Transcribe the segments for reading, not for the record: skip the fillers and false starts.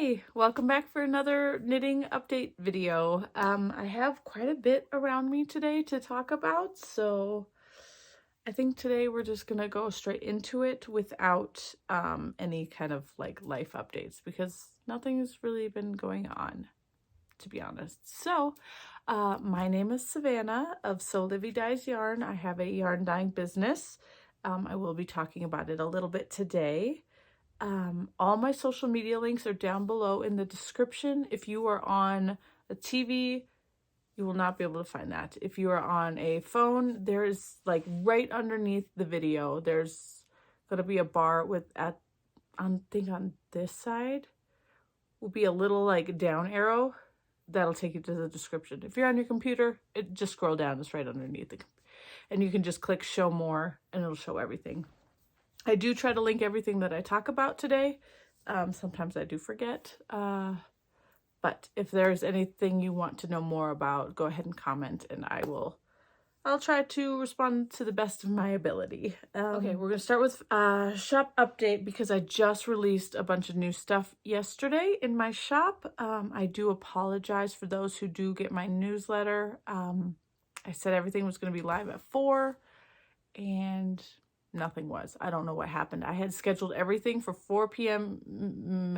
Hi, welcome back for another knitting update video. I have quite a bit around me today to talk about, so I think today we're just gonna go straight into it without any kind of like life updates because nothing has really been going on, to be honest. So, my name is Savannah of Sewlivi Dyes Yarn. I have a yarn dyeing business. I will be talking about it a little bit today. All my social media links are down below in the description. If you are on a TV, you will not be able to find that. If you are on a phone, there's like right underneath the video, there's gonna be a bar with I think on this side will be a little like down arrow that'll take you to the description. If you're on your computer, just scroll down, it's right underneath it. And you can just click show more and it'll show everything. I do try to link everything that I talk about today. Sometimes I do forget. But if there's anything you want to know more about, go ahead and comment and I'll try to respond to the best of my ability. Okay, we're gonna start with shop update because I just released a bunch of new stuff yesterday in my shop. I do apologize for those who do get my newsletter. I said everything was gonna be live at 4 and nothing was. I don't know what happened. I had scheduled everything for 4 p.m.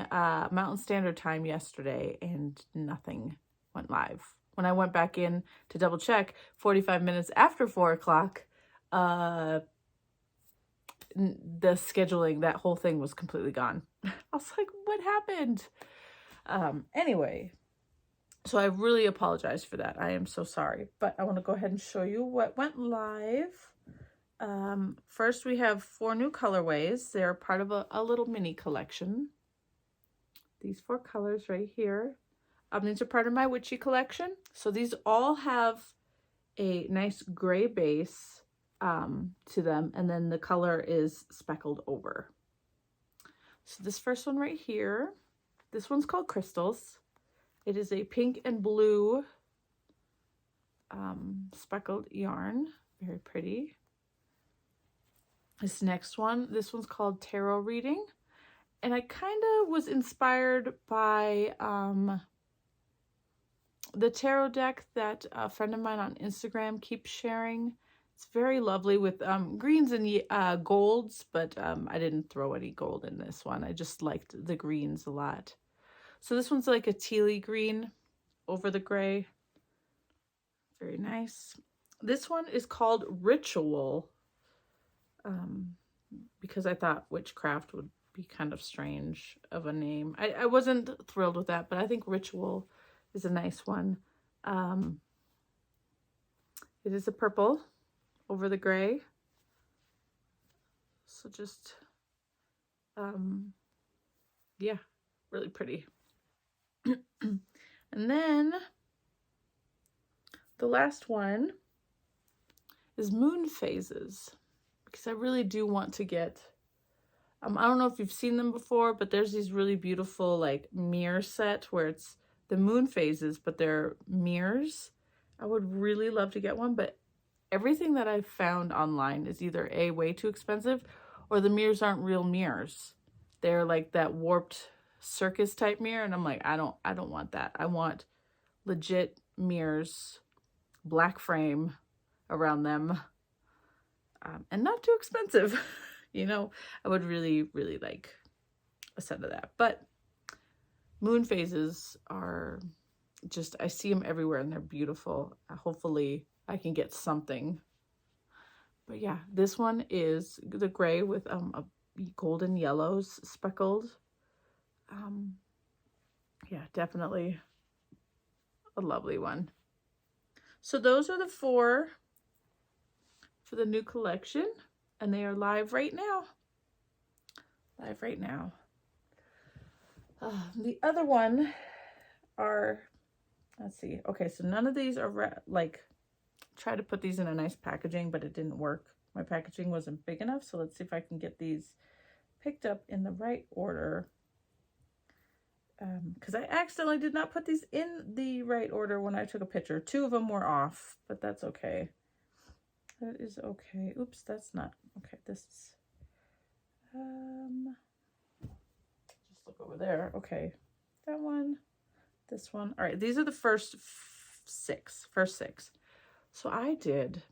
Mountain Standard Time yesterday and nothing went live. When I went back in to double check 45 minutes after 4 o'clock, the scheduling, that whole thing was completely gone. I was like, what happened? Anyway, so I really apologize for that. I am so sorry, but I want to go ahead and show you what went live. First we have 4 new colorways. They're part of a little mini collection. These 4 colors right here. These are part of my witchy collection. So these all have a nice gray base to them, and then the color is speckled over. So this first one right here, this one's called Crystals. It is a pink and blue speckled yarn. Very pretty. This next one, this one's called Tarot Reading. And I kind of was inspired by the tarot deck that a friend of mine on Instagram keeps sharing. It's very lovely with greens and golds, but I didn't throw any gold in this one. I just liked the greens a lot. So this one's like a tealy green over the gray. Very nice. This one is called Ritual. Because I thought witchcraft would be kind of strange of a name. I wasn't thrilled with that, but I think Ritual is a nice one. It is a purple over the gray. So just, yeah, really pretty. And then the last one is Moon Phases. Because I really do want to get, I don't know if you've seen them before, but there's these really beautiful like mirror set where it's the moon phases, but they're mirrors. I would really love to get one, but everything that I've found online is either A, way too expensive, or the mirrors aren't real mirrors. They're like that warped circus type mirror, and I'm like, I don't want that. I want legit mirrors, black frame around them. And not too expensive. You know, I would really, really like a set of that. But moon phases are just, I see them everywhere and they're beautiful. Hopefully I can get something. But yeah, this one is the gray with a golden yellows speckled. Yeah, definitely a lovely one. So those are the 4 for the new collection, and they are live right now. The other one are, let's see. Okay, so none of these are like, try to put these in a nice packaging, but it didn't work. My packaging wasn't big enough, so let's see if I can get these picked up in the right order. Because I accidentally did not put these in the right order when I took a picture. 2 of them were off, but that's okay. That is okay. Oops, that's not okay. This is just look over there. Okay. that one, this one. All right, these are the first six. So I did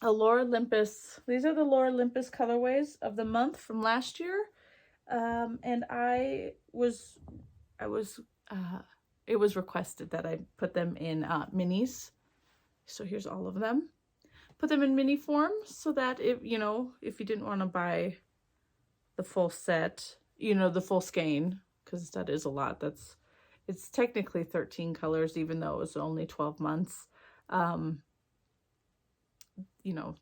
a Olympus. These are the Olympus colorways of the month from last year. And it was requested that I put them in minis. So here's all of them. Put them in mini form so that if you didn't want to buy the full set, the full skein, because that is a lot. It's technically 13 colors, even though it was only 12 months.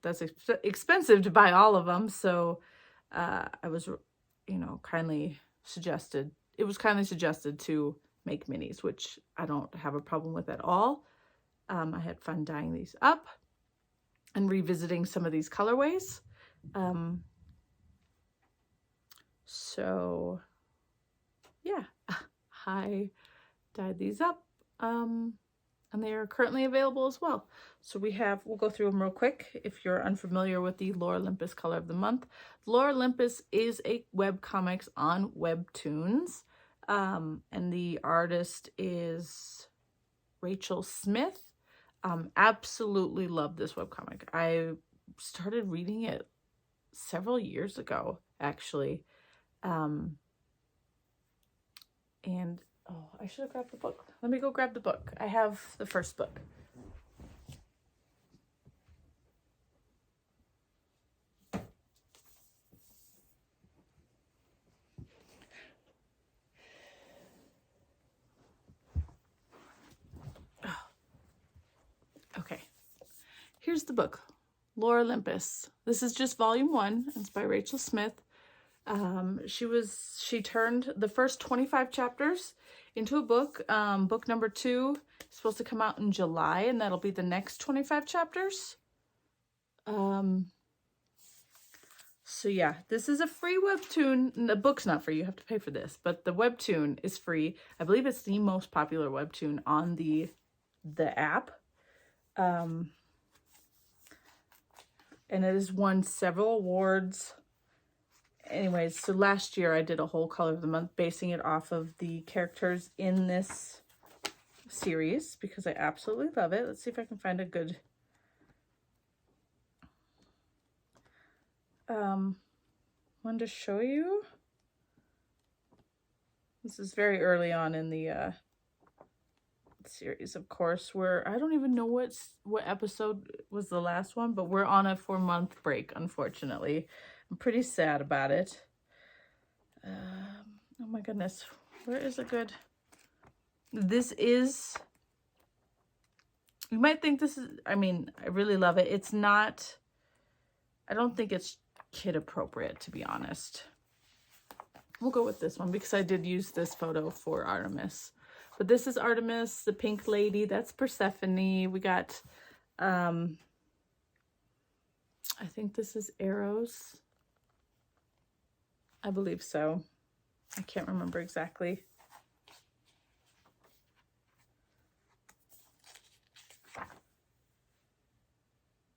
That's expensive to buy all of them. So I was, kindly suggested to make minis, which I don't have a problem with at all. I had fun dyeing these up and revisiting some of these colorways. So yeah, I dyed these up, and they are currently available as well. So we'll go through them real quick. If you're unfamiliar with the Lore Olympus color of the month, Lore Olympus is a webcomics on Webtoons, and the artist is Rachel Smith. Absolutely love this webcomic. I started reading it several years ago, actually. And I should have grabbed the book. Let me go grab the book. I have the first book. Okay. Here's the book, Lore Olympus. This is just volume 1. It's by Rachel Smith. She turned the first 25 chapters into a book. Book number 2 is supposed to come out in July, and that'll be the next 25 chapters. So yeah, this is a free webtoon. The book's not free, you have to pay for this, but the webtoon is free. I believe it's the most popular webtoon on the app. And it has won several awards. Anyways, so last year I did a whole color of the month basing it off of the characters in this series because I absolutely love it. Let's see if I can find a good one to show you. This is very early on in the series, of course. I don't even know what episode was the last one, but we're on a 4-month break, unfortunately. I'm pretty sad about it. Oh my goodness, where is a good... This is... You might think this is... I mean, I really love it. It's not... I don't think it's kid appropriate, to be honest. We'll go with this one because I did use this photo for Artemis. But this is Artemis, the pink lady. That's Persephone. We got... I think this is Eros. I believe so. I can't remember exactly.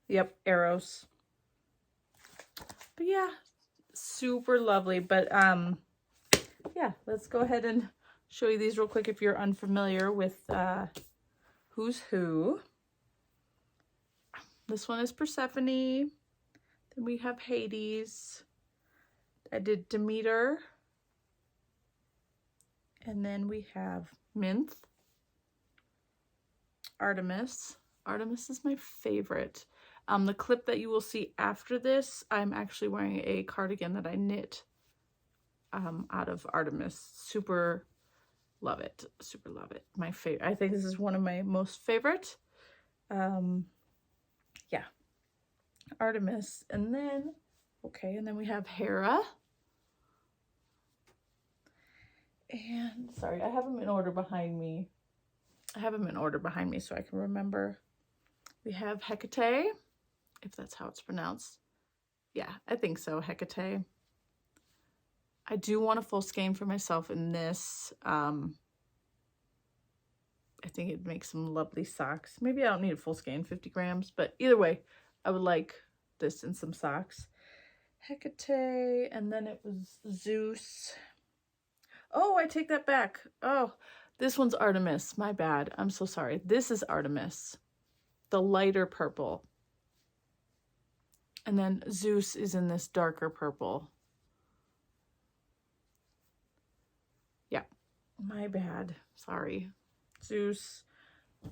Yep, Eros. But yeah, super lovely. But yeah, let's go ahead and show you these real quick if you're unfamiliar with who's who. This one is Persephone. Then we have Hades. I did Demeter. And then we have Minth. Artemis. Artemis is my favorite. The clip that you will see after this, I'm actually wearing a cardigan that I knit out of Artemis. Super love it. Super love it. My favorite. I think this is one of my most favorite. Yeah. Artemis. And then, okay, and then we have Hera. And, sorry, I have them in order behind me. I have them in order behind me so I can remember. We have Hecate, if that's how it's pronounced. Yeah, I think so, Hecate. I do want a full skein for myself in this. I think it makes some lovely socks. Maybe I don't need a full skein, 50 grams, but either way, I would like this in some socks. Hecate, and then it was Zeus. Oh, I take that back. Oh, this one's Artemis. My bad. I'm so sorry. This is Artemis, the lighter purple. And then Zeus is in this darker purple. Yeah, my bad. Sorry. Zeus.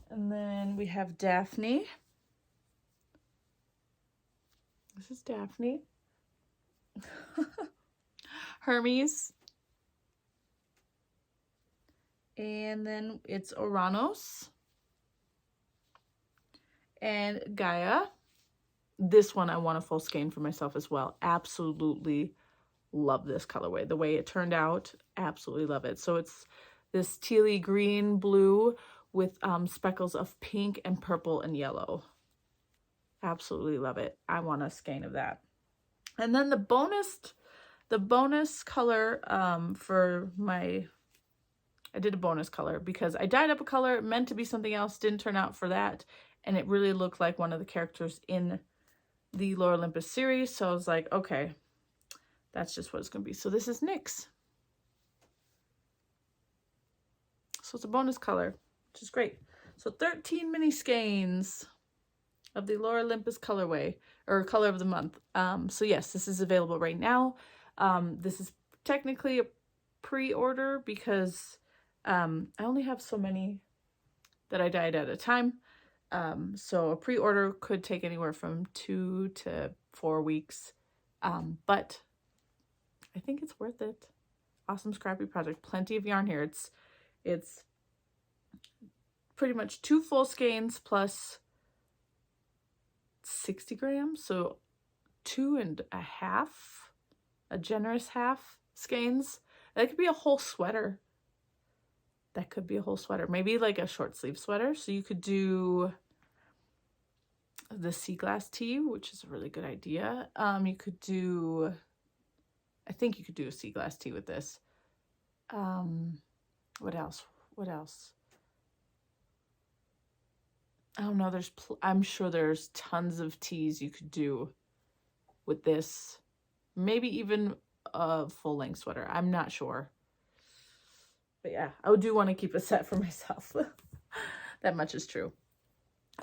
And then we have Daphne. This is Daphne. Hermes. And then it's Uranus. And Gaia. This one I want a full skein for myself as well. Absolutely love this colorway. The way it turned out, absolutely love it. So it's this tealy green blue with speckles of pink and purple and yellow. Absolutely love it. I want a skein of that. And then the bonus color for my, I did a bonus color because I dyed up a color meant to be something else, didn't turn out for that, and it really looked like one of the characters in the Lore Olympus series. So I was like, okay, that's just what it's gonna be. So this is Nyx. So it's a bonus color, which is great. So 13 mini skeins of the Lore Olympus colorway, or color of the month. So yes, this is available right now. This is technically a pre-order because I only have so many that I dyed at a time. So a pre-order could take anywhere from 2 to 4 weeks. But I think it's worth it. Awesome Scrappy project. Plenty of yarn here. It's pretty much 2 full skeins plus 60 grams. So 2.5, a generous half skeins. That could be a whole sweater. That could be a whole sweater. Maybe like a short sleeve sweater. So you could do the sea glass tee, which is a really good idea. You could do, I think you could do a sea glass tee with this. What else? What else? I don't know. I'm sure there's tons of tees you could do with this. Maybe even a full length sweater. I'm not sure. But yeah, I do want to keep a set for myself. That much is true.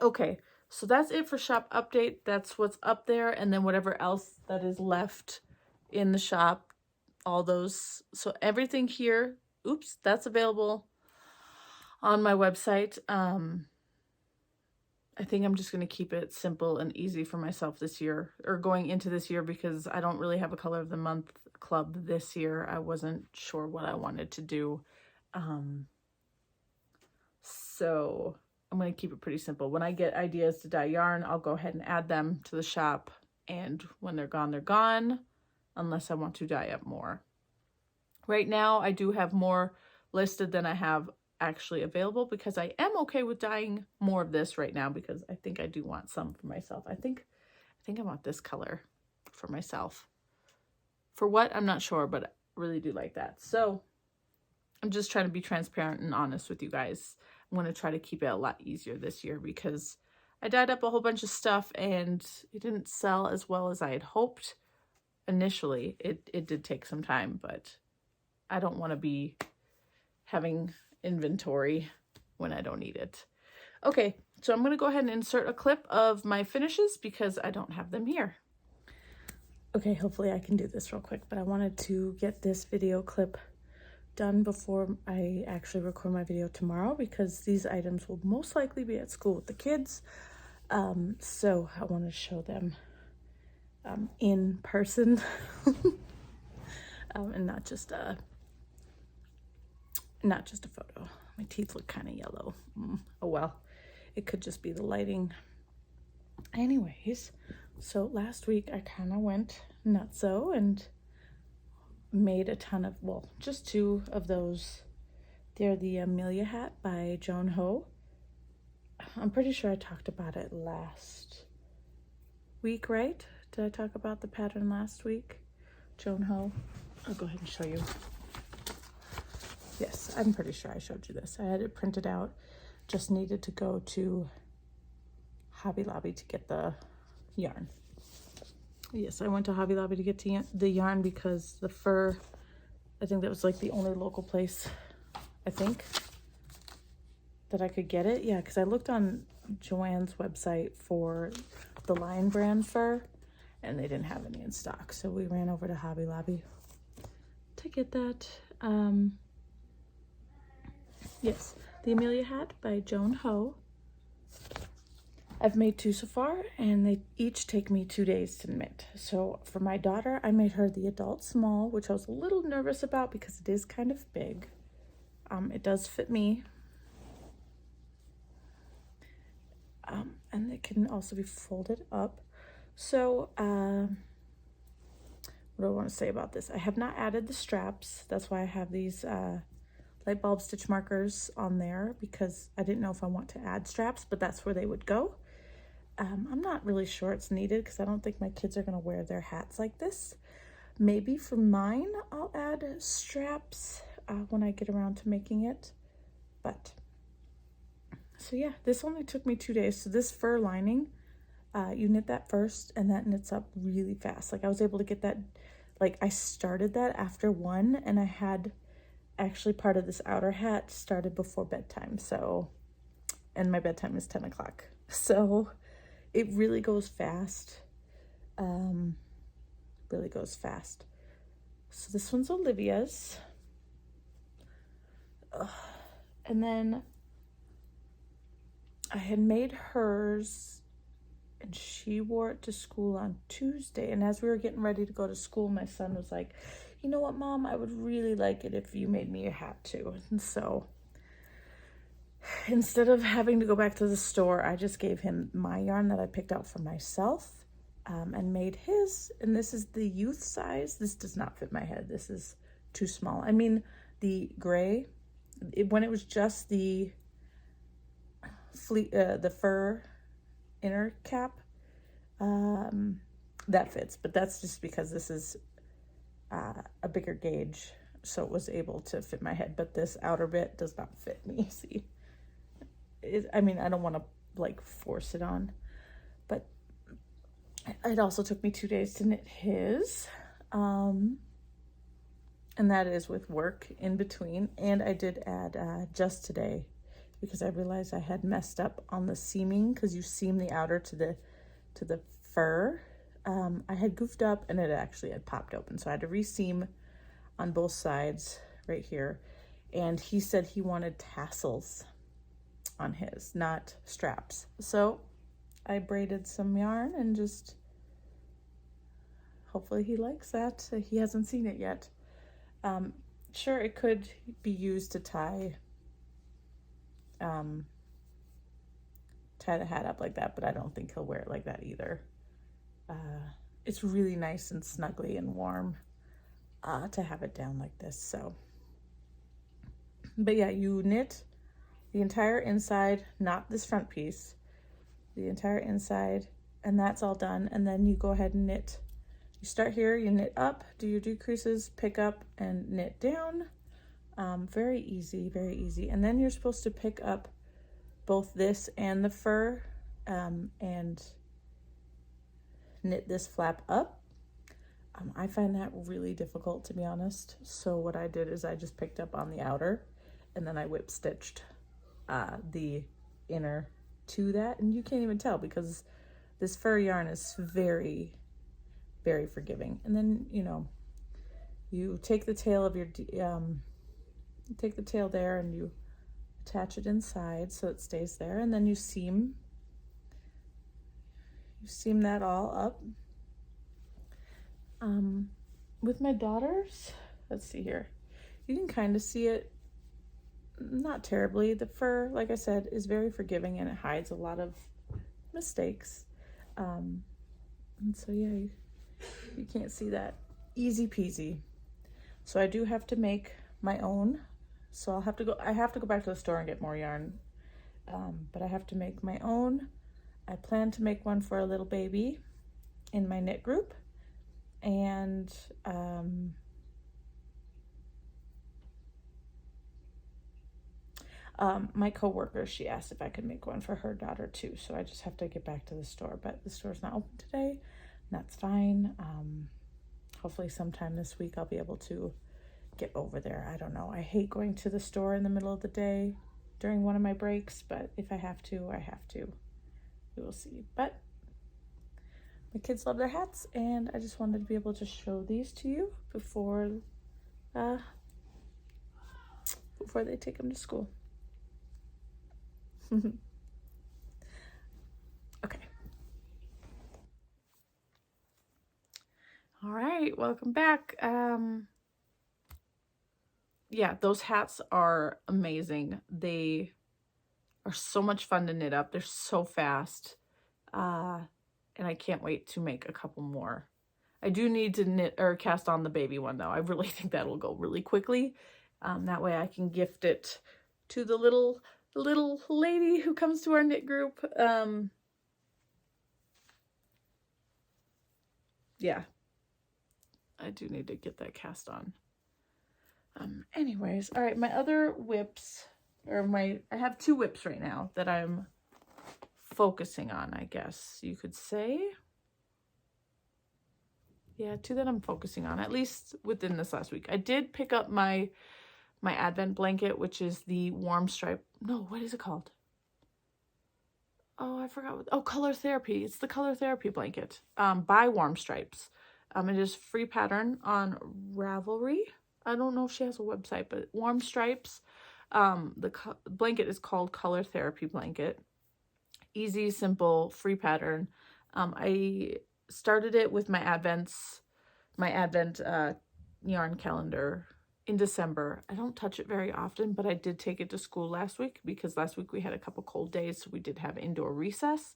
Okay, so that's it for shop update. That's what's up there. And then whatever else that is left in the shop, all those. So everything here, oops, that's available on my website. I think I'm just going to keep it simple and easy for myself this year, or going into this year, because I don't really have a color of the month club this year. I wasn't sure what I wanted to do. So I'm going to keep it pretty simple. When I get ideas to dye yarn, I'll go ahead and add them to the shop. And when they're gone, unless I want to dye up more. Right now, I do have more listed than I have actually available, because I am okay with dyeing more of this right now, because I think I do want some for myself. I think I want this color for myself. For what? I'm not sure, but I really do like that. So I'm just trying to be transparent and honest with you guys. I'm going to try to keep it a lot easier this year, because I dyed up a whole bunch of stuff and it didn't sell as well as I had hoped initially. It did take some time, but I don't want to be having inventory when I don't need it. Okay, so I'm going to go ahead and insert a clip of my finishes because I don't have them here. Okay, hopefully I can do this real quick, but I wanted to get this video clip done before I actually record my video tomorrow, because these items will most likely be at school with the kids. So I want to show them in person and not just a photo. My teeth look kind of yellow. Oh well, it could just be the lighting. Anyways, so last week I kind of went nutso and made a ton of, well, just 2 of those. They're the Amelia Hat by Joan Ho. I'm pretty sure I talked about it last week, right? Did I talk about the pattern last week? Joan Ho. I'll go ahead and show you. Yes, I'm pretty sure I showed you this. I had it printed out. Just needed to go to Hobby Lobby to get the yarn. Yes, I went to Hobby Lobby to get the yarn because the fur I think that was like the only local place, I think, that I could get it. Yeah, because I looked on Joann's website for the Lion brand fur, and they didn't have any in stock. So we ran over to Hobby Lobby to get that. Yes, the Amelia Hat by Joan Ho. I've made 2 so far, and they each take me 2 days to knit. So for my daughter, I made her the adult small, which I was a little nervous about because it is kind of big. It does fit me. And it can also be folded up. So what do I want to say about this? I have not added the straps. That's why I have these light bulb stitch markers on there, because I didn't know if I want to add straps, but that's where they would go. I'm not really sure it's needed because I don't think my kids are going to wear their hats like this. Maybe for mine, I'll add straps when I get around to making it. But, so yeah, this only took me 2 days. So this fur lining, you knit that first, and that knits up really fast. Like I was able to get that, like I started that after 1, and I had actually part of this outer hat started before bedtime. So, and my bedtime is 10 o'clock. So it really goes fast. Really goes fast. So this one's Olivia's. And then I had made hers, and she wore it to school on Tuesday. And as we were getting ready to go to school, my son was like, you know what, Mom, I would really like it if you made me a hat too. And so instead of having to go back to the store, I just gave him my yarn that I picked out for myself, and made his. And this is the youth size. This does not fit my head. This is too small. I mean, the gray, when it was just the fur inner cap, that fits. But that's just because this is a bigger gauge, so it was able to fit my head. But this outer bit does not fit me. See, I mean, I don't want to like force it on, but it also took me 2 days to knit his, and that is with work in between. And I did add just today, because I realized I had messed up on the seaming, because you seam the outer to the fur. I had goofed up, and it actually had popped open, so I had to reseam on both sides right here. And he said he wanted tassels on his, not straps. So I braided some yarn, and just hopefully he likes that. He hasn't seen it yet. Sure, it could be used to tie the hat up like that, but I don't think he'll wear it like that either. It's really nice and snuggly and warm to have it down like this. So, but yeah, you knit the entire inside, not this front piece, the entire inside, and that's all done. And then you go ahead and knit. You start here, you knit up, do your decreases, pick up, and knit down. Very easy, very easy. And then you're supposed to pick up both this and the fur, and knit this flap up. I find that really difficult, to be honest. So what I did is I just picked up on the outer, and then I whip stitched the inner to that. And you can't even tell, because this fur yarn is very, very forgiving. And then, you know, you take the tail of your, you take the tail there, and you attach it inside so it stays there, and then you seam that all up. With my daughters, let's see here, you can kind of see it, not terribly. The fur, like I said, is very forgiving, and it hides a lot of mistakes. And so yeah, you can't see that. Easy peasy. So I do have to make my own. So I have to go back to the store and get more yarn. But I have to make my own. I plan to make one for a little baby in my knit group. And my coworker, she asked if I could make one for her daughter too. So I just have to get back to the store, but the store's not open today. And that's fine. Hopefully sometime this week I'll be able to get over there. I don't know. I hate going to the store in the middle of the day during one of my breaks, but if I have to, I have to. We will see. But my kids love their hats, and I just wanted to be able to show these to you before they take them to school. Okay. All right, welcome back. Yeah, those hats are amazing. They are so much fun to knit up. They're so fast. And I can't wait to make a couple more. I do need to knit or cast on the baby one though. I really think that'll go really quickly. That way I can gift it to the little lady who comes to our knit group. Yeah, I do need to get that cast on. Anyways, all right, my other whips, I have 2 whips right now that I'm focusing on, I guess you could say. Yeah, 2 that I'm focusing on, at least within this last week. I did pick up my Advent blanket, which is the warm stripe. No, what is it called? Oh, I forgot. Color Therapy. It's the Color Therapy blanket by Warm Stripes. It is free pattern on Ravelry. I don't know if she has a website, but Warm Stripes. The blanket is called Color Therapy blanket. Easy, simple, free pattern. I started it with my Advent yarn calendar in December. I don't touch it very often, but I did take it to school last week because last week we had a couple cold days, so we did have indoor recess.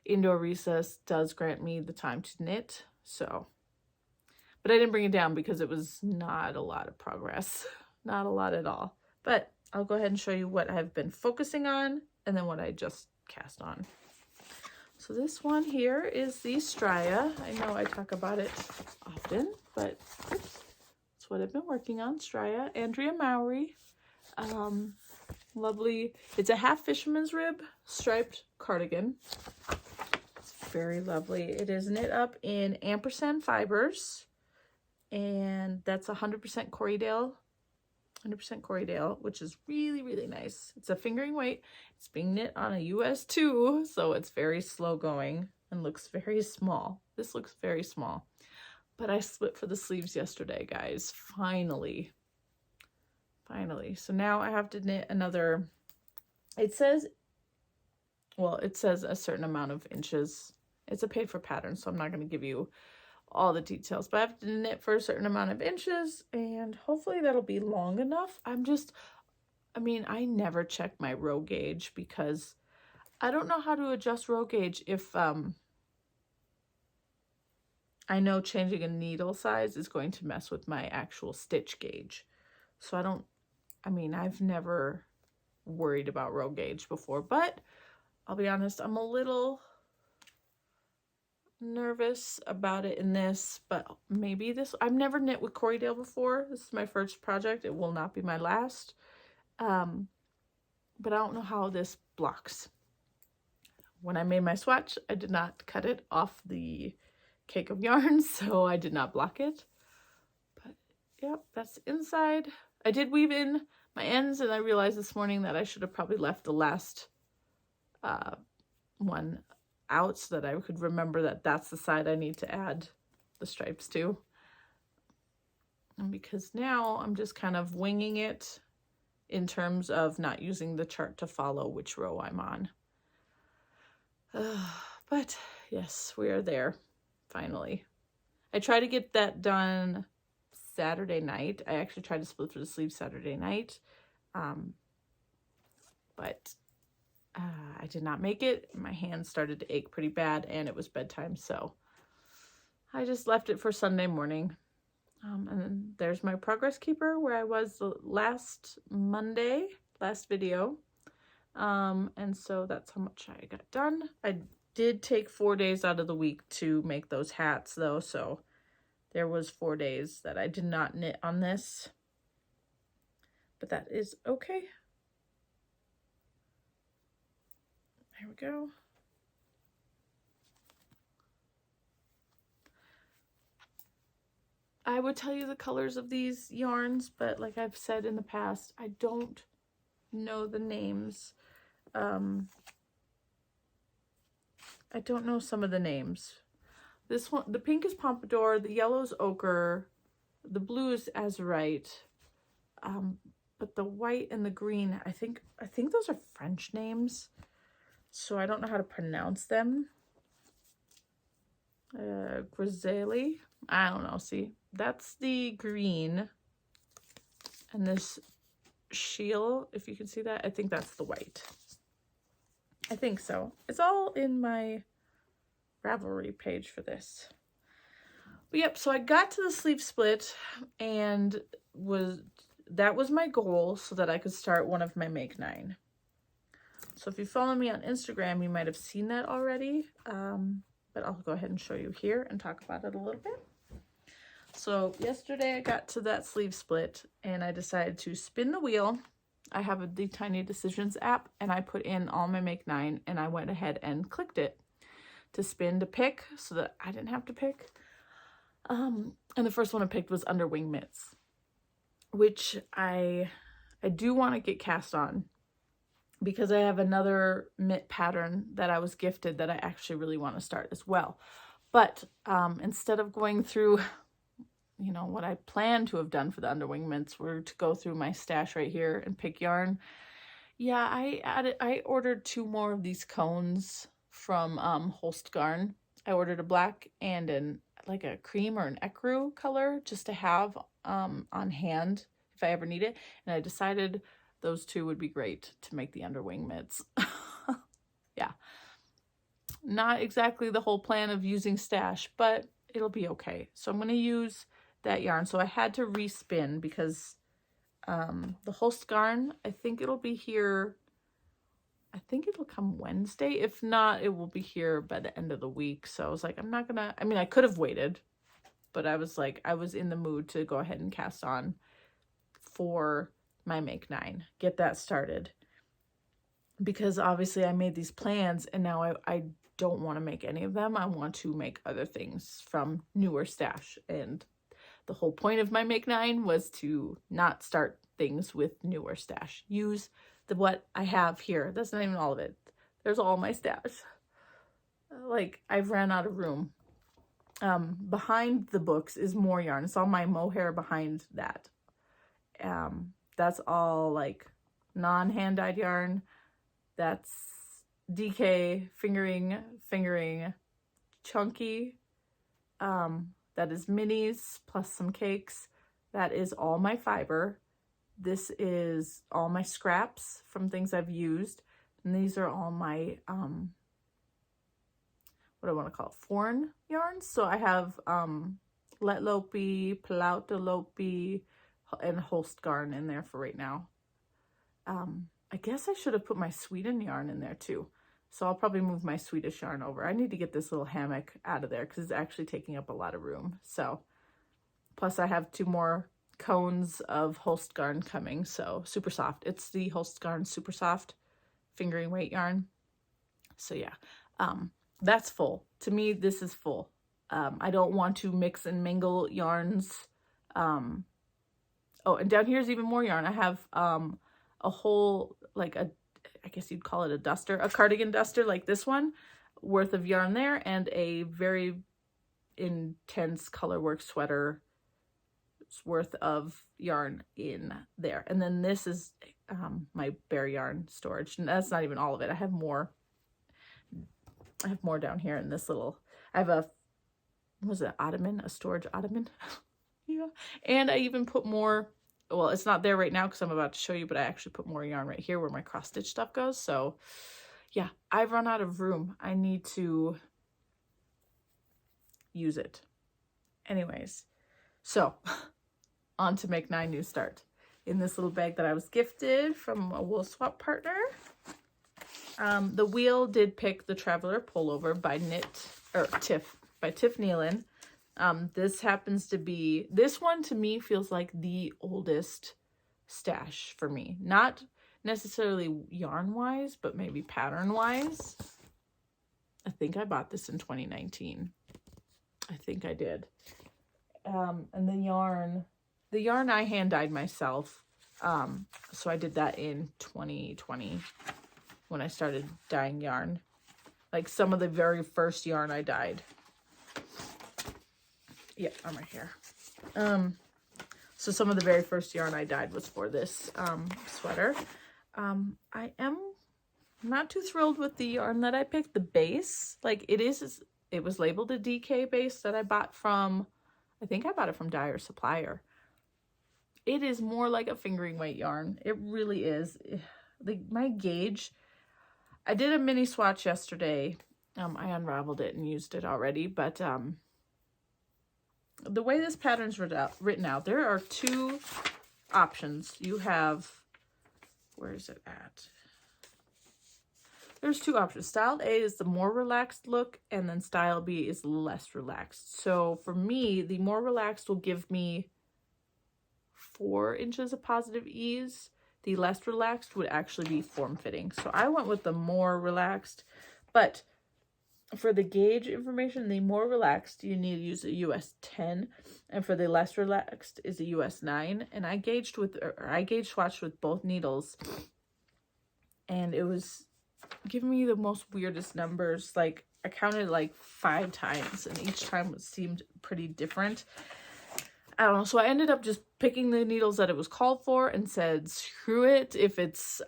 Indoor recess does grant me the time to knit, so. But I didn't bring it down because it was not a lot of progress. Not a lot at all. But I'll go ahead and show you what I've been focusing on and then what I just cast on. So this one here is the Straya. I know I talk about it often, but oops, that's what I've been working on. Straya, Andrea Mowry. Lovely. It's a half fisherman's rib striped cardigan. It's very lovely. It is knit up in ampersand fibers, and that's 100% Corriedale. 100% Corriedale, which is really, really nice. It's a fingering weight. It's being knit on a US 2, so it's very slow going and looks very small. This looks very small. But I split for the sleeves yesterday, guys. Finally. So now I have to knit another, it says a certain amount of inches. It's a paid for pattern, so I'm not going to give you all the details, but I have to knit for a certain amount of inches, and hopefully that'll be long enough. I never check my row gauge because I don't know how to adjust row gauge if I know changing a needle size is going to mess with my actual stitch gauge. So I've never worried about row gauge before, but I'll be honest, I'm a little nervous about it in this, but maybe this, I've never knit with Corriedale before. This is my first project. It will not be my last. But I don't know how this blocks. When I made my swatch, I did not cut it off the cake of yarn, so I did not block it. But yep, that's the inside. I did weave in my ends, and I realized this morning that I should have probably left the last one out so that I could remember that that's the side I need to add the stripes to. And because now I'm just kind of winging it in terms of not using the chart to follow which row I'm on. But yes, we are there finally. I tried to get that done Saturday night. I actually tried to split for the sleeve Saturday night, but I did not make it. My hands started to ache pretty bad, and it was bedtime, so I just left it for Sunday morning. And then there's my progress keeper where I was the last video. And so that's how much I got done. I did take 4 days out of the week to make those hats though, so there was 4 days that I did not knit on this, but that is okay. There we go. I would tell you the colors of these yarns, but like I've said in the past, I don't know the names. I don't know some of the names. This one, the pink is Pompadour, the yellow is Ochre, the blue is Azurite, but the white and the green, I think those are French names, so I don't know how to pronounce them. Griselli, I don't know. See, that's the green, and this shield, if you can see that, I think that's the white. I think so. It's all in my Ravelry page for this. But yep, so I got to the sleeve split, and that was my goal so that I could start one of my Make 9. So if you follow me on Instagram, you might have seen that already, but I'll go ahead and show you here and talk about it a little bit. So yesterday I got to that sleeve split, and I decided to spin the wheel. I have the Tiny Decisions app, and I put in all my Make 9, and I went ahead and clicked it to spin to pick so that I didn't have to pick. And the first one I picked was Underwing Mitts, which I do want to get cast on because I have another mitt pattern that I was gifted that I actually really want to start as well. But instead of going through, you know, what I planned to have done for the Underwing Mitts were to go through my stash right here and pick yarn. Yeah, I ordered 2 more of these cones from Holst Garn. I ordered a black and like a cream or an ecru color just to have on hand if I ever need it. And I decided those 2 would be great to make the Underwing Mitts. Yeah. Not exactly the whole plan of using stash, but it'll be okay. So I'm going to use that yarn. So I had to respin because the Holst Garn, I think it'll be here. I think it'll come Wednesday. If not, it will be here by the end of the week. So I was like, I'm not gonna, I mean, I could have waited, but I was like, I was in the mood to go ahead and cast on for my Make 9, get that started. Because obviously I made these plans, and now I don't want to make any of them. I want to make other things from newer stash. And the whole point of my Make 9 was to not start things with newer stash. Use what I have here. That's not even all of it. There's all my stash. Like, I've ran out of room. Behind the books is more yarn. It's all my mohair behind that. That's all like non-hand dyed yarn. That's DK fingering chunky. That is minis plus some cakes. That is all my fiber. This is all my scraps from things I've used. And these are all my, what do I want to call it? Foreign yarns. So I have Letlopi, Palautalopi, and Holst Garn in there for right now. I guess I should have put my Sweden yarn in there too. So I'll probably move my Swedish yarn over. I need to get this little hammock out of there because it's actually taking up a lot of room. So, plus I have 2 more cones of Holst Garn coming. So super soft. It's the Holst Garn super soft fingering weight yarn. So yeah, that's full. To me, this is full. I don't want to mix and mingle yarns. Oh, and down here's even more yarn. I have a whole, like I guess you'd call it a duster, a cardigan duster like this one, worth of yarn there, and a very intense colorwork sweater worth of yarn in there. And then this is my bare yarn storage, and that's not even all of it. I have more down here in this little, I have a, what was it, ottoman, a storage ottoman. Yeah, and I even put more, well, it's not there right now because I'm about to show you, but I actually put more yarn right here where my cross stitch stuff goes. So yeah, I've run out of room. I need to use it. Anyways, so on to Make 9 New Start. In this little bag that I was gifted from a wool swap partner. The wheel did pick the Traveler Pullover by Tiff Nealon. This happens to be, this one to me feels like the oldest stash for me. Not necessarily yarn wise, but maybe pattern wise. I think I bought this in 2019. I think I did. And the yarn I hand dyed myself. So I did that in 2020 when I started dyeing yarn. Like some of the very first yarn I dyed. Yeah, I'm right here. So some of the very first yarn I dyed was for this sweater. I am not too thrilled with the yarn that I picked. The base, like it was labeled a DK base that I bought from, I think I bought it from Dyer Supplier. It is more like a fingering weight yarn. It really is. Like my gauge, I did a mini swatch yesterday. I unraveled it and used it already, but the way this pattern's written out, there are two options. You have, where is it at? There's two options. Style A is the more relaxed look, and then style B is less relaxed. So for me, the more relaxed will give me 4 inches of positive ease. The less relaxed would actually be form-fitting. So I went with the more relaxed, but for the gauge information, the more relaxed, you need to use a US 10, and for the less relaxed is a US 9. And I gauge swatched with both needles, and it was giving me the most weirdest numbers. Like I counted like 5 times, and each time it seemed pretty different. I don't know. So I ended up just picking the needles that it was called for and said, screw it. If it's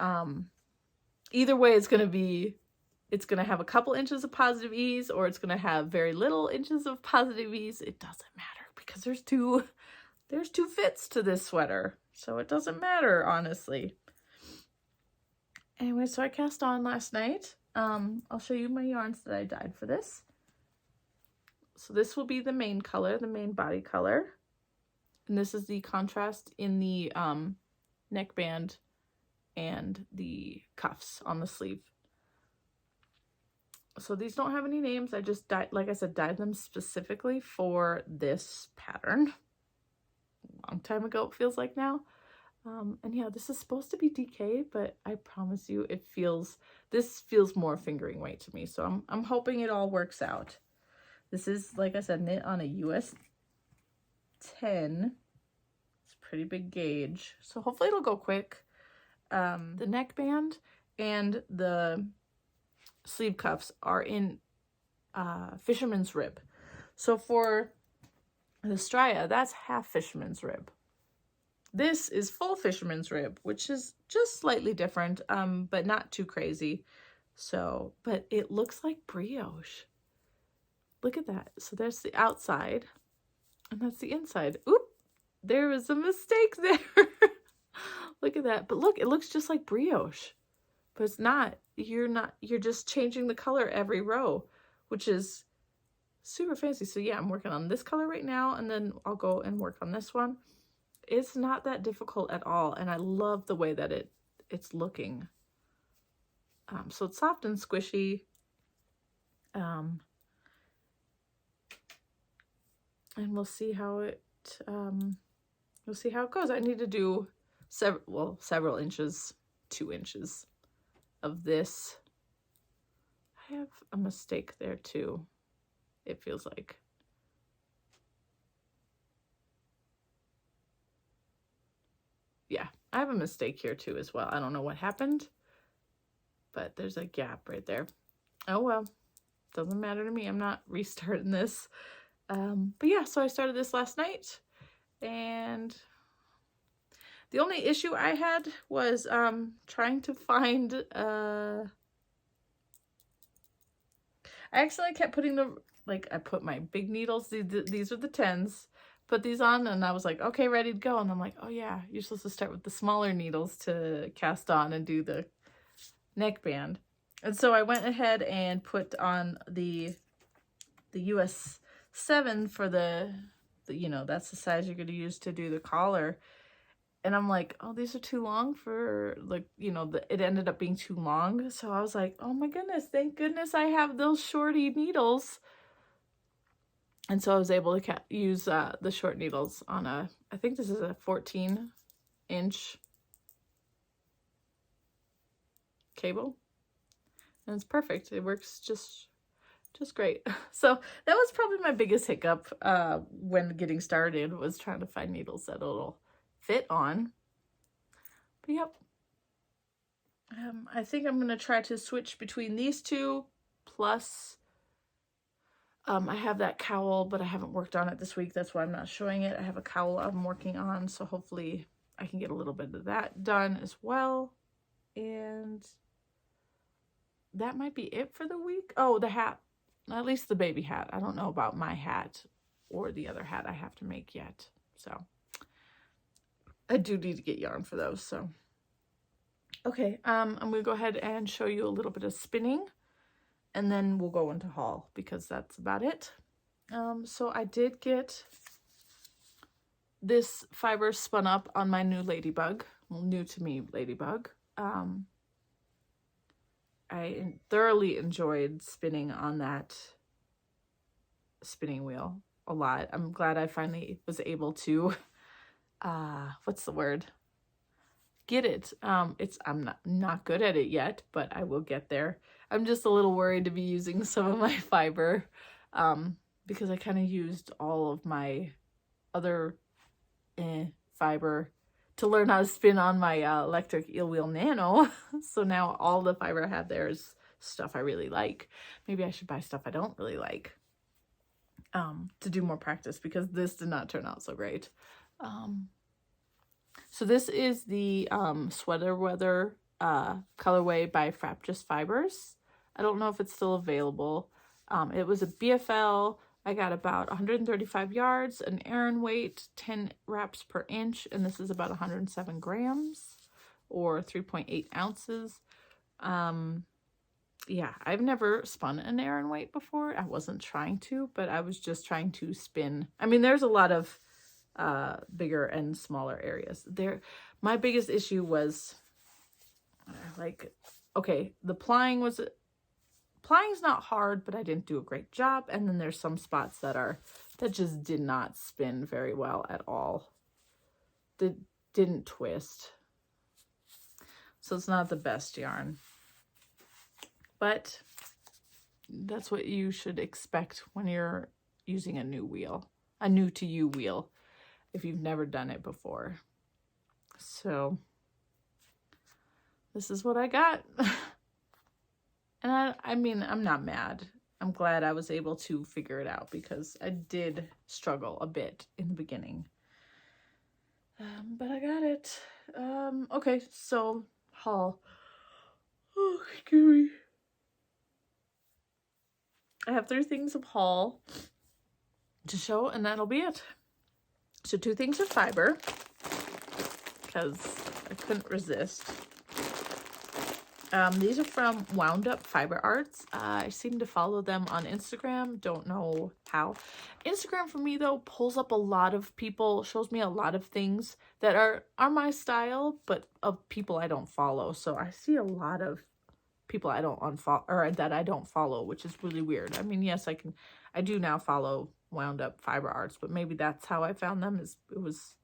either way, it's going to have a couple inches of positive ease, or it's going to have very little inches of positive ease. It doesn't matter because there's two fits to this sweater. So it doesn't matter, honestly. Anyway, so I cast on last night. I'll show you my yarns that I dyed for this. So this will be the main color, the main body color. And this is the contrast in the neckband and the cuffs on the sleeve. So these don't have any names. I just dyed, like I said, dyed them specifically for this pattern. A long time ago, it feels like now. And yeah, this is supposed to be DK, but I promise you this feels more fingering weight to me. So I'm hoping it all works out. This is, like I said, knit on a US 10. It's a pretty big gauge. So hopefully it'll go quick. The neckband and the sleeve cuffs are in fisherman's rib. So for the Strya, that's half fisherman's rib. This is full fisherman's rib, which is just slightly different, but not too crazy. So, but it looks like brioche. Look at that. So there's the outside, and that's the inside. Oop, there was a mistake there. Look at that. But look, it looks just like brioche. But it's not. You're just changing the color every row, which is super fancy. So yeah, I'm working on this color right now, and then I'll go and work on this one. It's not that difficult at all, and I love the way that it's looking. So it's soft and squishy. And we'll see how it goes. I need to do several inches, 2 inches of this. I have a mistake there too, it feels like. Yeah, I have a mistake here too as well. I don't know what happened, but there's a gap right there. Oh well, doesn't matter to me. I'm not restarting this. But yeah, so I started this last night, and the only issue I had was trying to find I actually kept putting I put my big needles, these are the 10s, put these on, and I was like, okay, ready to go. And I'm like, oh yeah, you're supposed to start with the smaller needles to cast on and do the neckband. And so I went ahead and put on the US 7 for the that's the size you're going to use to do the collar. And I'm like, oh, these are too long for, it ended up being too long. So I was like, oh my goodness, thank goodness I have those shorty needles. And so I was able to use the short needles on I think this is a 14-inch cable. And it's perfect. It works just just great. So that was probably my biggest hiccup when getting started, was trying to find needles that it'll fit on. But yep. I think I'm going to try to switch between these two, plus I have that cowl, but I haven't worked on it this week. That's why I'm not showing it. I have a cowl I'm working on, so hopefully I can get a little bit of that done as well. And that might be it for the week. Oh, the hat. At least the baby hat. I don't know about my hat or the other hat I have to make yet. So I do need to get yarn for those. So okay, I'm going to go ahead and show you a little bit of spinning, and then we'll go into haul because that's about it. So I did get this fiber spun up on my new ladybug. Well, new to me ladybug. I thoroughly enjoyed spinning on that spinning wheel a lot. I'm glad I finally was able to, what's the word? Get it. I'm not good at it yet, but I will get there. I'm just a little worried to be using some of my fiber, because I kind of used all of my other fiber to learn how to spin on my electric eel wheel nano. So now all the fiber I have there is stuff I really like. Maybe I should buy stuff I don't really like to do more practice, because this did not turn out so great. So this is the Sweater Weather colorway by Frapjust Fibers. I don't know if it's still available. It was a BFL. I got about 135 yards, an Aran weight, 10 wraps per inch, and this is about 107 grams or 3.8 ounces. Yeah, I've never spun an Aran weight before. I wasn't trying to, but I was just trying to spin. I mean, there's a lot of bigger and smaller areas there. My biggest issue was okay, the plying's not hard, but I didn't do a great job. And then there's some spots that just did not spin very well at all. That didn't twist. So it's not the best yarn, but that's what you should expect when you're using a new wheel, a new to you wheel, if you've never done it before. So this is what I got. And I mean, I'm not mad. I'm glad I was able to figure it out, because I did struggle a bit in the beginning. But I got it. Okay, so haul. Oh, excuse me. I have 3 things of haul to show, and that'll be it. So 2 things of fiber, because I couldn't resist. These are from Wound Up Fiber Arts. I seem to follow them on Instagram. Don't know how. Instagram for me, though, pulls up a lot of people, shows me a lot of things that are my style, but of people I don't follow. So I see a lot of people I don't unfollow, or that I don't follow, which is really weird. I mean, yes, I do now follow Wound Up Fiber Arts, but maybe that's how I found them, is it was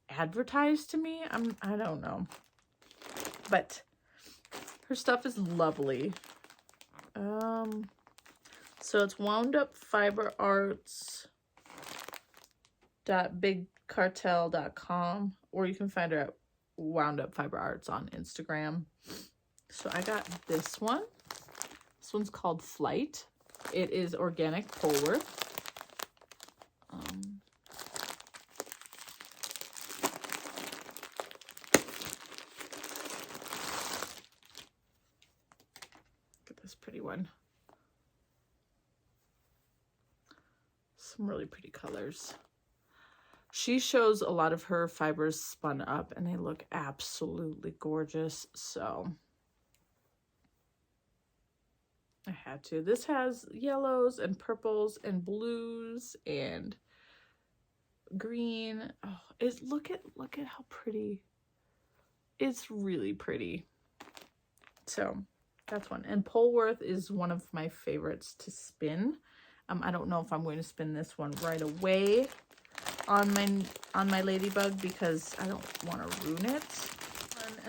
advertised to me. I don't know. But her stuff is lovely. So it's woundupfiberarts.bigcartel.com, or you can find her at Wound Up Fiber Arts on Instagram. So I got this one. This one's called Flight. It is organic Polworth. Pretty one. Some really pretty colors. She shows a lot of her fibers spun up, and they look absolutely gorgeous. So I had to. This has yellows and purples and blues and green. Oh, look at how pretty. It's really pretty. So that's one. And Polworth is one of my favorites to spin. I don't know if I'm going to spin this one right away on my ladybug, because I don't want to ruin it.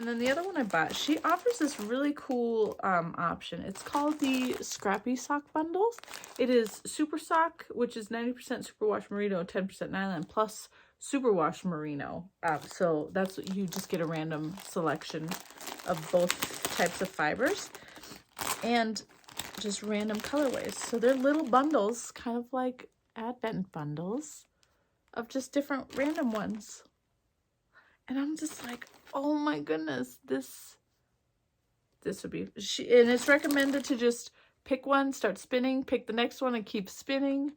And then the other one I bought, she offers this really cool option. It's called the Scrappy sock bundles. It is super sock, which is 90% superwash merino, 10% nylon, plus superwash merino. So that's what you just get a random selection of both types of fibers and just random colorways. So they're little bundles, kind of like advent bundles of just different random ones. And I'm just like, oh my goodness, this would be, and it's recommended to just pick one, start spinning, pick the next one and keep spinning.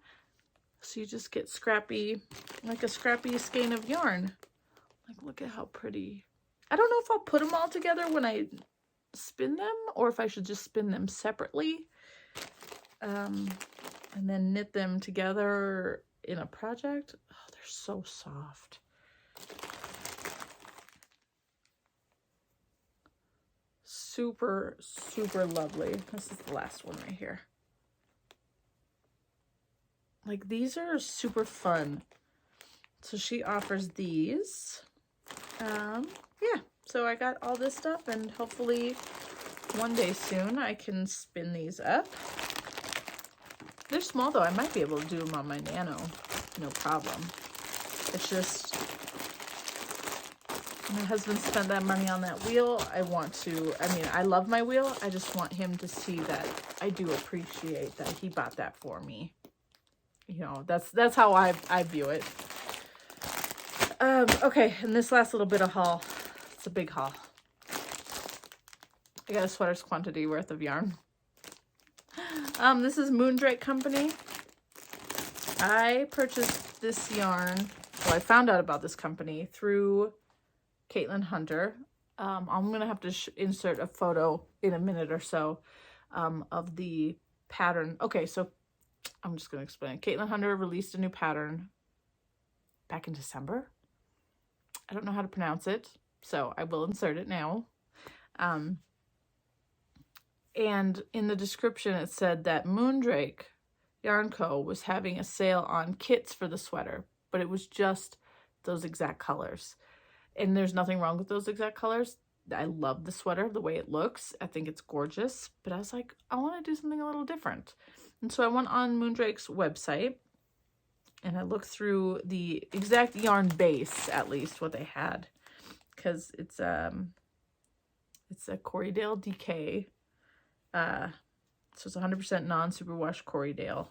So you just get scrappy, like a scrappy skein of yarn. Like, look at how pretty. I don't know if I'll put them all together when I spin them or if I should just spin them separately. And then knit them together in a project. Oh, they're so soft. Super, super lovely. This is the last one right here. Like, these are super fun. So she offers these. Yeah, so I got all this stuff, and hopefully one day soon I can spin these up. They're small though. I might be able to do them on my Nano, no problem. It's just, my husband spent that money on that wheel. I want to, I mean, I love my wheel. I just want him to see that I do appreciate that he bought that for me. You know, that's how I view it. Okay, and this last little bit of haul, it's a big haul. I got a sweater's quantity worth of yarn. This is Moondrake Company. I purchased this yarn, well, I found out about this company through Caitlin Hunter. I'm gonna have to insert a photo in a minute or so of the pattern. Okay, so I'm just gonna explain. Caitlin Hunter released a new pattern back in December. I don't know how to pronounce it, so I will insert it now. And in the description, it said that Moondrake Yarn Co. was having a sale on kits for the sweater, but it was just those exact colors. And there's nothing wrong with those exact colors. I love the sweater, the way it looks. I think it's gorgeous, but I was like, I want to do something a little different. And so I went on Moondrake's website and I looked through the exact yarn base, at least what they had, because it's a Corriedale DK. So it's 100% non-superwash Corriedale.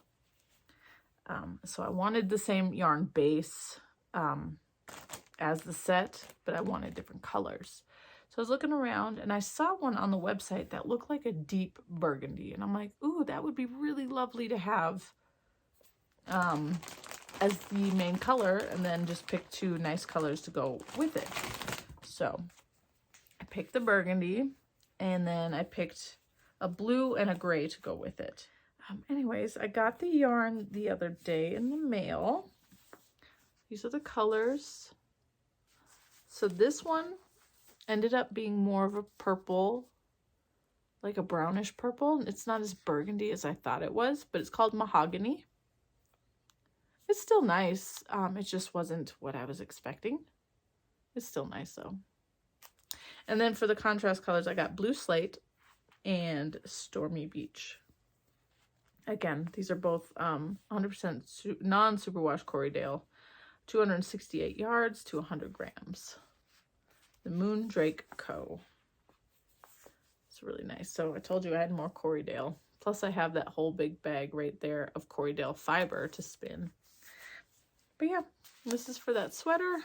So I wanted the same yarn base as the set, but I wanted different colors. So I was looking around and I saw one on the website that looked like a deep burgundy. And I'm like, ooh, that would be really lovely to have as the main color, and then just pick two nice colors to go with it. So I picked the burgundy, and then I picked a blue and a gray to go with it. Anyways, I got the yarn the other day in the mail. These are the colors. So this one ended up being more of a purple, like a brownish purple. It's not as burgundy as I thought it was, but it's called Mahogany. It's still nice. It just wasn't what I was expecting. It's still nice though. And then for the contrast colors, I got Blue Slate and Stormy Beach. Again, these are both 100% non-superwash Corriedale, 268 yards to 100 grams. The Moondrake Co. It's really nice. So I told you I had more Corriedale. Plus I have that whole big bag right there of Corriedale fiber to spin. But yeah, this is for that sweater.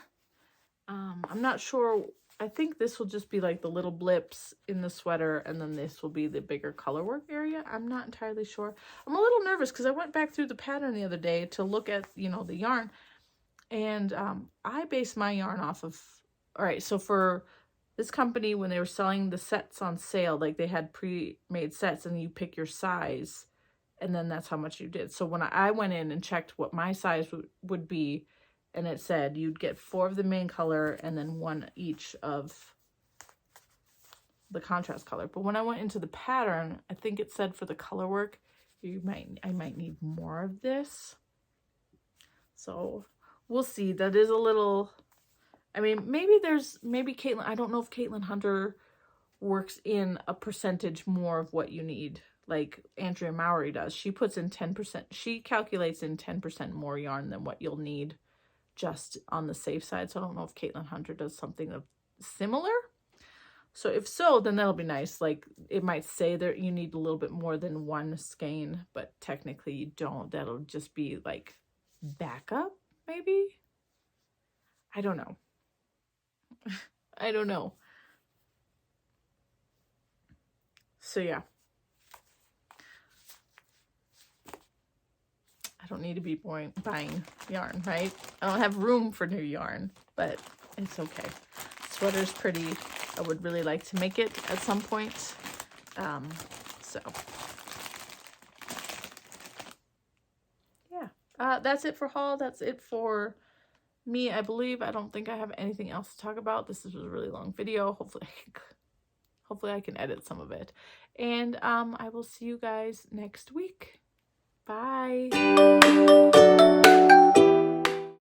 I'm not sure. I think this will just be like the little blips in the sweater, and then this will be the bigger color work area. I'm not entirely sure. I'm a little nervous because I went back through the pattern the other day to look at, you know, the yarn, and I base my yarn off of, all right, so for this company, when they were selling the sets on sale, like they had pre-made sets and you pick your size, and then that's how much you did. So when I went in and checked what my size would be, and it said you'd get 4 of the main color and then 1 each of the contrast color. But when I went into the pattern, I think it said for the color work, I might need more of this. So we'll see. That is a little I mean, maybe Caitlin, I don't know if Caitlin Hunter works in a percentage more of what you need, like Andrea Mowry does. She puts in 10%, she calculates in 10% more yarn than what you'll need just on the safe side. So I don't know if Caitlin Hunter does something of similar. So if so, then that'll be nice. Like it might say that you need a little bit more than one skein, but technically you don't. That'll just be like backup, maybe? I don't know. I don't know. So yeah. I don't need to be buying yarn, right? I don't have room for new yarn, but it's okay. Sweater's pretty. I would really like to make it at some point. So yeah, that's it for haul. That's it for me, I believe. I don't think I have anything else to talk about. This is a really long video. Hopefully I can edit some of it. And I will see you guys next week. Bye.